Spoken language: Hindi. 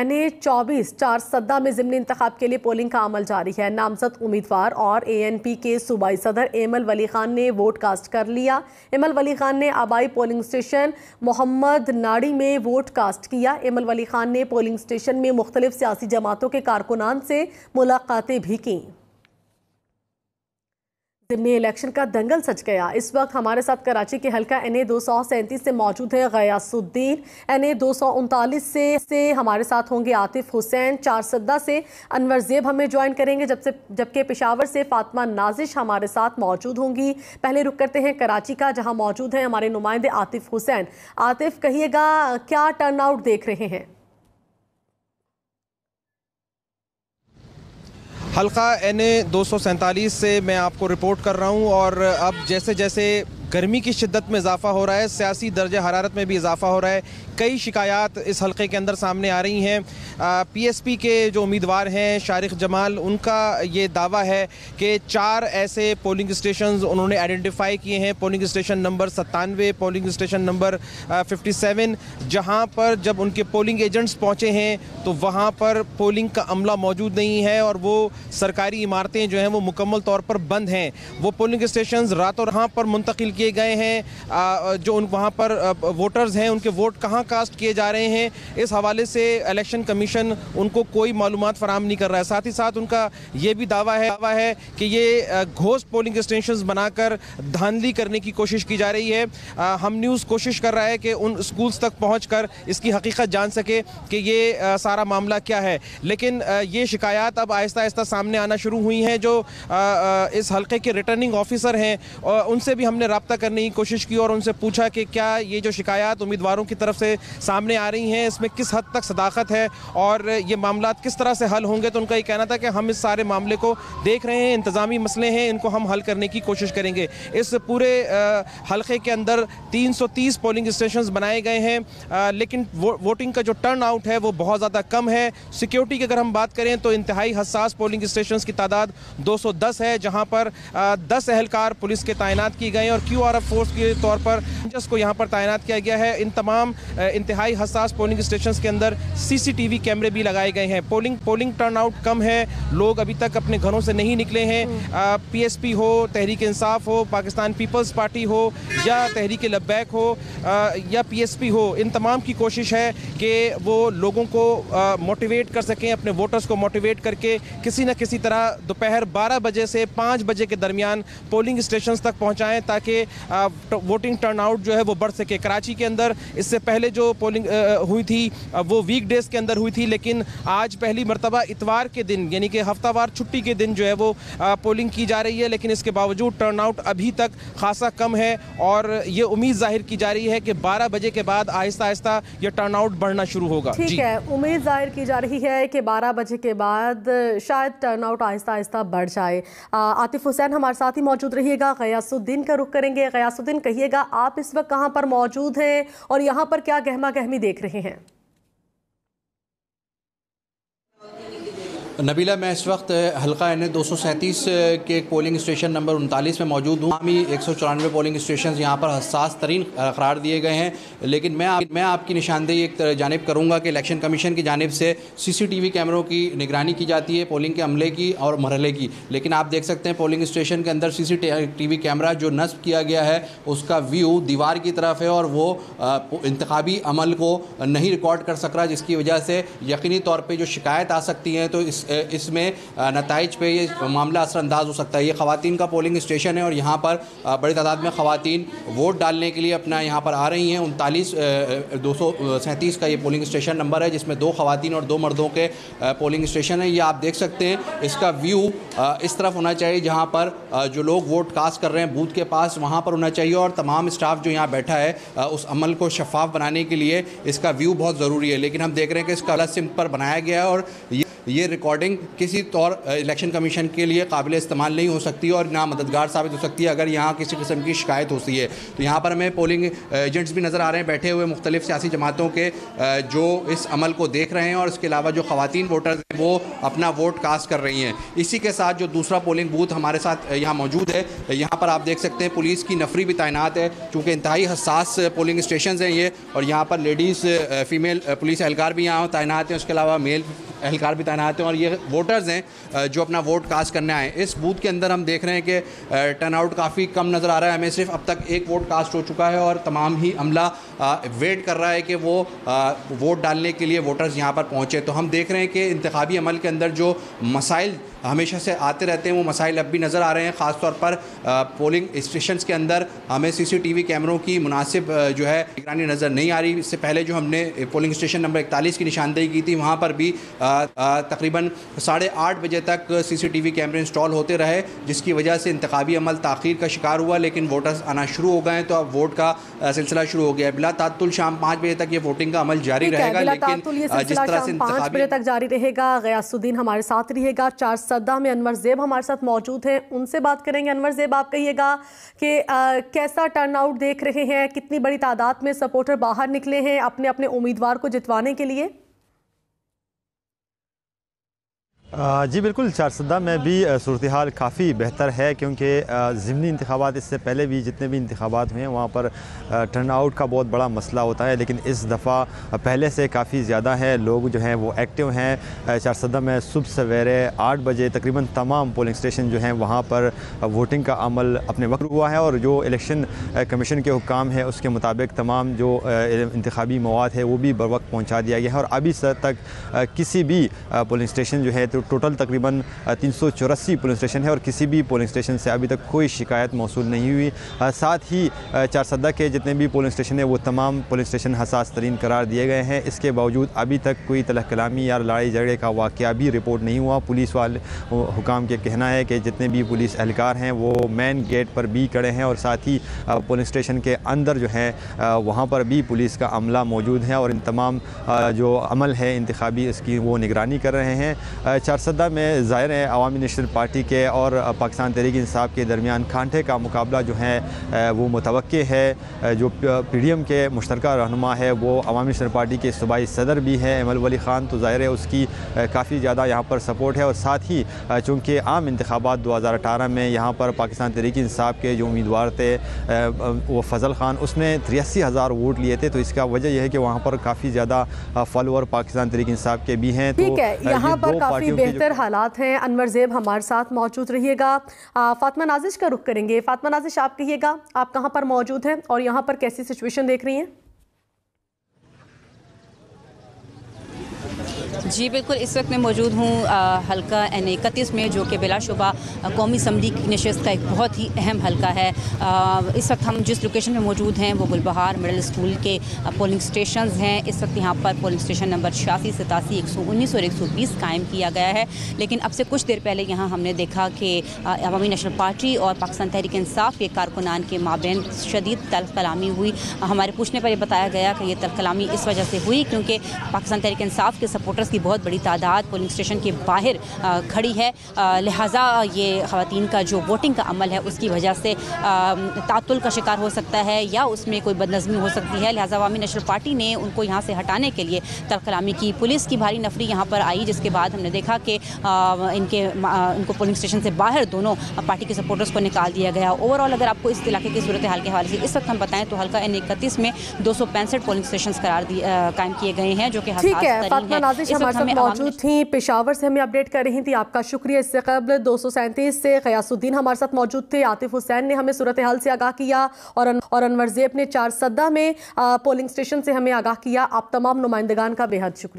NA-24 चारसद्दा में ज़िमनी इंतखाब के लिए पोलिंग का अमल जारी है। नामजद उम्मीदवार और ANP के सूबाई सदर एमल वली खान ने वोट कास्ट कर लिया। एमल वली खान ने आबाई पोलिंग स्टेशन मोहम्मद नाड़ी में वोट कास्ट किया। एमल वली खान ने पोलिंग स्टेशन में मुख्तलिफ सियासी जमातों के कारकुनान से मुलाकातें भी की। ज़िमनी इलेक्शन का दंगल सच गया। इस वक्त हमारे साथ कराची के हल्का NA-237 से मौजूद है गयासुद्दीन। NA-239 से हमारे साथ होंगे आतिफ हुसैन। चारसद्दा से अनवर ज़ेब हमें ज्वाइन करेंगे, जबकि पेशावर से फातिमा नाजिश हमारे साथ मौजूद होंगी। पहले रुक करते हैं कराची का, जहां मौजूद हैं हमारे नुमाइंदे आतिफ हुसैन। आतिफ, कहिएगा क्या टर्नआउट देख रहे हैं? हल्का NA-247 से मैं आपको रिपोर्ट कर रहा हूं और अब जैसे जैसे गर्मी की शिद्दत में इजाफा हो रहा है, सियासी दर्जा हरारत में भी इजाफा हो रहा है। कई शिकायत इस हल्के के अंदर सामने आ रही हैं। PSP के जो उम्मीदवार हैं शारिक जमाल, उनका ये दावा है कि 4 ऐसे पोलिंग स्टेशन उन्होंने आइडेंटिफाई किए हैं। Polling station number 97, polling station number 57, जहां पर जब उनके पोलिंग एजेंट्स पहुंचे हैं तो वहां पर पोलिंग का अमला मौजूद नहीं है और वो सरकारी इमारतें जो हैं वो मुकम्मल तौर पर बंद हैं। वो पोलिंग स्टेशन रातों वहाँ पर मुंतकिल किए गए हैं। जो वहाँ पर वोटर्स हैं उनके वोट कहाँ कास्ट किए जा रहे हैं, इस हवाले से इलेक्शन कमीशन उनको कोई मालूमात फराहम नहीं कर रहा है। साथ ही साथ उनका ये भी दावा है कि ये घोस्ट पोलिंग स्टेशन बनाकर धांधली करने की कोशिश की जा रही है। हम न्यूज़ कोशिश कर रहा है कि उन स्कूल्स तक पहुंचकर इसकी हकीकत जान सके कि ये सारा मामला क्या है, लेकिन ये शिकायत अब आहिस्ता आहिस्ता सामने आना शुरू हुई हैं। जो इस हल्के के रिटर्निंग ऑफिसर हैं उनसे भी हमने रब्ता करने की कोशिश की और उनसे पूछा कि क्या ये जो शिकायत उम्मीदवारों की तरफ से सामने आ रही हैं इसमें किस हद तक सदाकत है और ये मामला किस तरह से हल होंगे। तो उनका ये कहना था कि हम इस सारे मामले को देख रहे हैं, इंतज़ामी मसले हैं, इनको हम हल करने की कोशिश करेंगे। इस पूरे हल्के के अंदर 330 पोलिंग स्टेशन बनाए गए हैं, लेकिन वोटिंग का जो टर्न आउट है वो बहुत ज़्यादा कम है। सिक्योरिटी की अगर हम बात करें तो इंतहाई हसास पोलिंग स्टेशन की तादाद 210 है, जहाँ पर 10 एहलकार पुलिस के तैनात किए गए हैं और QRF फोर्स के तौर पर को यहाँ पर तैनात किया गया है। इन तमाम इंतहाई हसास पोलिंग स्टेशन के अंदर CCTV कैमरे भी लगाए गए हैं। पोलिंग टर्नआउट कम है, लोग अभी तक अपने घरों से नहीं निकले हैं। PSP हो, तहरीक इंसाफ हो, पाकिस्तान पीपल्स पार्टी हो या तहरीक लब्बैक हो या PSP हो, इन तमाम की कोशिश है कि वो लोगों को मोटिवेट कर सकें, अपने वोटर्स को मोटिवेट करके किसी न किसी तरह दोपहर 12 बजे से 5 बजे के दरमियान पोलिंग स्टेशन तक पहुँचाएँ ताकि वोटिंग टर्नआउट जो है वो बढ़ सके। कराची के अंदर इससे पहले जो पोलिंग हुई थी वो वीकडेज के अंदर हुई थी, लेकिन आज पहली मरतबा इतवार के दिन यानी कि हफ्तावार छुट्टी के दिन जो है वो पोलिंग की जा रही है, लेकिन इसके बावजूद टर्नआउट अभी तक खासा कम है और ये उम्मीद जाहिर की जा रही है कि 12 बजे के बाद आहिस्ता आहिस्ता ये टर्नआउट बढ़ना शुरू होगा। ठीक है, उम्मीद जाहिर की जा रही है कि 12 बजे के बाद शायद टर्नआउट आहिस्ता आहिस्ता बढ़ जाए। आतिफ हुसैन हमारे साथ ही मौजूद रहिएगा। गयासुद्दीन का रुख करेंगे। गयासुद्दीन, कहिएगा आप इस वक्त कहाँ पर मौजूद हैं और यहाँ पर क्या गहमा गहमी देख रहे हैं? नबीला, मैं इस वक्त हल्का NA-237 के पोलिंग स्टेशन नंबर 39 में मौजूद हूँ। 194 पोलिंग स्टेशन यहाँ पर हसास तरीन करार दिए गए हैं, लेकिन मैं आपकी निशानदेही एक जानिब करूँगा कि इलेक्शन कमीशन की जानिब से CCTV कैमरों की निगरानी की जाती है पोलिंग के अमले की और मरहले की, लेकिन आप देख सकते हैं पोलिंग स्टेशन के अंदर CCTV कैमरा जो नस्ब किया गया है उसका व्यू दीवार की तरफ है और वो इंतखाबी अमल को नहीं रिकॉर्ड कर सक रहा, जिसकी वजह से यकीनी तौर पर जो शिकायत आ सकती है तो इसमें नताइज पे ये मामला असरअंदाज हो सकता है। ये ख़वातीन का पोलिंग स्टेशन है और यहाँ पर बड़ी तादाद में ख़वातीन वोट डालने के लिए अपना यहाँ पर आ रही हैं। 237 का ये पोलिंग स्टेशन नंबर है, जिसमें 2 ख़वातीन और 2 मर्दों के पोलिंग स्टेशन है। ये आप देख सकते हैं, इसका व्यू इस तरफ होना चाहिए जहाँ पर जो लोग वोट कास्ट कर रहे हैं बूथ के पास, वहाँ पर होना चाहिए और तमाम स्टाफ जो यहाँ बैठा है उस अमल को शफाफ बनाने के लिए इसका व्यू बहुत ज़रूरी है। लेकिन हम देख रहे हैं कि इसका अलग सिम पर बनाया गया है और ये रिकॉर्डिंग किसी तौर इलेक्शन कमीशन के लिए काबिल इस्तेमाल नहीं हो सकती और ना मददगार साबित हो सकती है अगर यहाँ किसी किस्म की शिकायत होती है। तो यहाँ पर हमें पोलिंग एजेंट्स भी नज़र आ रहे हैं बैठे हुए मुख्तलिफ सियासी जमातों के जो इस अमल को देख रहे हैं और इसके अलावा जो ख़वातीन वोटर्स हैं वो अपना वोट कास्ट कर रही हैं। इसी के साथ जो दूसरा पोलिंग बूथ हमारे साथ यहाँ मौजूद है, यहाँ पर आप देख सकते हैं पुलिस की नफरी भी तैनात है चूँकि इंतहाई हसास पोलिंग स्टेशन हैं ये, और यहाँ पर लेडीज़ फीमेल पुलिस एहलकार भी यहाँ तैनात हैं, उसके अलावा मेल एहलकार भी तैनात हैं और ये वोटर्स हैं जो अपना वोट कास्ट करने आए। इस बूथ के अंदर हम देख रहे हैं कि टर्नआउट काफ़ी कम नज़र आ रहा है, हमें सिर्फ अब तक एक वोट कास्ट हो चुका है और तमाम ही अमला वेट कर रहा है कि वो वोट डालने के लिए वोटर्स यहाँ पर पहुँचे। तो हम देख रहे हैं कि इंतखाबी अमल के अंदर जो मसाइल हमेशा से आते रहते हैं वो मसाइल अब भी नज़र आ रहे हैं। ख़ास तौर पर पोलिंग स्टेशंस के अंदर हमें CCTV कैमरों की मुनासिब जो है निगरानी नज़र नहीं आ रही। इससे पहले जो हमने पोलिंग स्टेशन नंबर 41 की निशानदेही की थी वहाँ पर भी तकरीबन 8:30 बजे तक CCTV कैमरे इंस्टॉल होते रहे, जिसकी वजह से इंतखाबी अमल ताख़ीर का शिकार हुआ, लेकिन वोटर्स आना शुरू हो गए हैं तो अब वोट का सिलसिला शुरू हो गया है। बिला तातुल शाम 5 बजे तक ये वोटिंग का अमल जारी रहेगा, लेकिन जिस तरह से 5 बजे तक जारी रहेगा। गयासुद्दीन हमारे साथ रहेगा, चारसद्दा में अनवर ज़ेब हमारे साथ मौजूद हैं, उनसे बात करेंगे। अनवर ज़ेब, आप कहिएगा कि कैसा टर्नआउट देख रहे हैं, कितनी बड़ी तादाद में सपोर्टर बाहर निकले हैं अपने अपने उम्मीदवार को जितवाने के लिए? जी बिल्कुल, चारसद्दा में भी सूरत हाल काफ़ी बेहतर है क्योंकि ज़िमनी इंतखाबात इससे पहले भी जितने भी इंतखाबात हुए हैं वहाँ पर टर्न आउट का बहुत बड़ा मसला होता है, लेकिन इस दफ़ा पहले से काफ़ी ज़्यादा है। लोग जो हैं वो एक्टिव हैं। चारसद्दा में सुबह सवेरे 8 बजे तकरीबन तमाम पोलिंग स्टेशन जो हैं वहाँ पर वोटिंग का अमल अपने वक्त हुआ है और जो इलेक्शन कमीशन के हुक्म है उसके मुताबिक तमाम जो इंतखाबी मवाद है वो भी बर वक्त पहुँचा दिया गया है। और अभी तक किसी भी पोलिंग स्टेशन जो है टोटल तकरीबन 384 पोलिंग स्टेशन है और किसी भी पोलिंग स्टेशन से अभी तक कोई शिकायत मौसूल नहीं हुई। साथ ही चारसद्दा के जितने भी पोलिंग स्टेशन है वो तमाम पोलिंग स्टेशन हसास तरीन करार दिए गए हैं। इसके बावजूद अभी तक कोई तलह कलामी या लड़ाई झगड़े का वाक़या भी रिपोर्ट नहीं हुआ। पुलिस वाले हुकाम के कहना है कि जितने भी पुलिस एहलकार हैं वो मेन गेट पर भी खड़े हैं और साथ ही पोलिंग स्टेशन के अंदर जो है वहाँ पर भी पुलिस का अमला मौजूद है और इन तमाम जो अमल है इंतखाबी इसकी वो निगरानी कर रहे हैं। चारसद्दा में ज़ाहिर है अवामी नेशनल पार्टी के और पाकिस्तान तहरीक इंसाफ के दरमियान कांटे का मुकाबला जो है वो मुतवक्के है। जो PDM के मुश्तरका रहनुमा है वो अवामी नेशनल पार्टी के सूबाई सदर भी है अमल वली ख़ान, तो ज़ाहिर है उसकी काफ़ी ज़्यादा यहाँ पर सपोर्ट है। और साथ ही चूँकि आम इंतखाबात 2018 में यहाँ पर पाकिस्तान तहरीक इंसाफ के जो उम्मीदवार थे वो फजल ख़ान, उसने 83,000 वोट लिए थे, तो इसका वजह यह है कि वहाँ पर काफ़ी ज़्यादा फॉलोअर पाकिस्तान तहरीक इंसाफ के भी हैं। ठीक है, यहाँ पर काफ़ी बेहतर हालात हैं। अनवर ज़ेब हमारे साथ मौजूद रहिएगा। फातिमा नाजिश का रुख करेंगे। फातिमा नाजिश, आप कहिएगा आप कहाँ पर मौजूद हैं और यहाँ पर कैसी सिचुएशन देख रही हैं? जी बिल्कुल, इस वक्त मैं मौजूद हूँ हल्का N31 में, जो कि बिलाशुबा कौमी असम्बली की नशस्त का एक बहुत ही अहम हल्का है। इस वक्त हम जिस लोकेशन में मौजूद हैं वो गुलबहार मिडिल स्कूल के पोलिंग स्टेशंस हैं। इस वक्त यहाँ पर पोलिंग स्टेशन नंबर 86, 87, 119 और 120 कायम किया गया है। लेकिन अब से कुछ देर पहले यहाँ हमने देखा कि अवामी नेशनल पार्टी और पाकिस्तान तहरीक इंसाफ के कारकुनान के माबैन शदीद तल्ख कलामी हुई। हमारे पूछने पर यह बताया गया कि यह तल्ख कलामी इस वजह से हुई क्योंकि पाकिस्तान तहरीक इंसाफ के सपोर्टर्स की बहुत बड़ी तादाद पोलिंग स्टेशन के बाहर खड़ी है। लिहाजा ये ख़वातीन का जो वोटिंग का अमल है उसकी वजह से तातुल का शिकार हो सकता है या उसमें कोई बदनज़मी हो सकती है। लिहाजा अवामी नेशनल पार्टी ने उनको यहाँ से हटाने के लिए तल्ख कलामी की। पुलिस की भारी नफरी यहाँ पर आई, जिसके बाद हमने देखा कि इनको पोलिंग स्टेशन से बाहर दोनों पार्टी के सपोर्टर्स को निकाल दिया गया। ओवरऑल अगर आपको इस इलाके की सूरत हाल के हवाले से इस वक्त हम बताएं तो हल्का N31 में 265 पोलिंग स्टेशन कायम किए गए हैं, जो कि मौजूद थी। पेशावर से हमें अपडेट कर रही थी, आपका शुक्रिया। इससे कबल 237 से गयासुद्दीन हमारे साथ मौजूद थे, आतिफ हुसैन ने हमें सूरत हाल से आगाह किया और अनवर ज़ेब ने चारसद्दा में पोलिंग स्टेशन से हमें आगाह किया। आप तमाम नुमाइंदगान का बेहद शुक्रिया।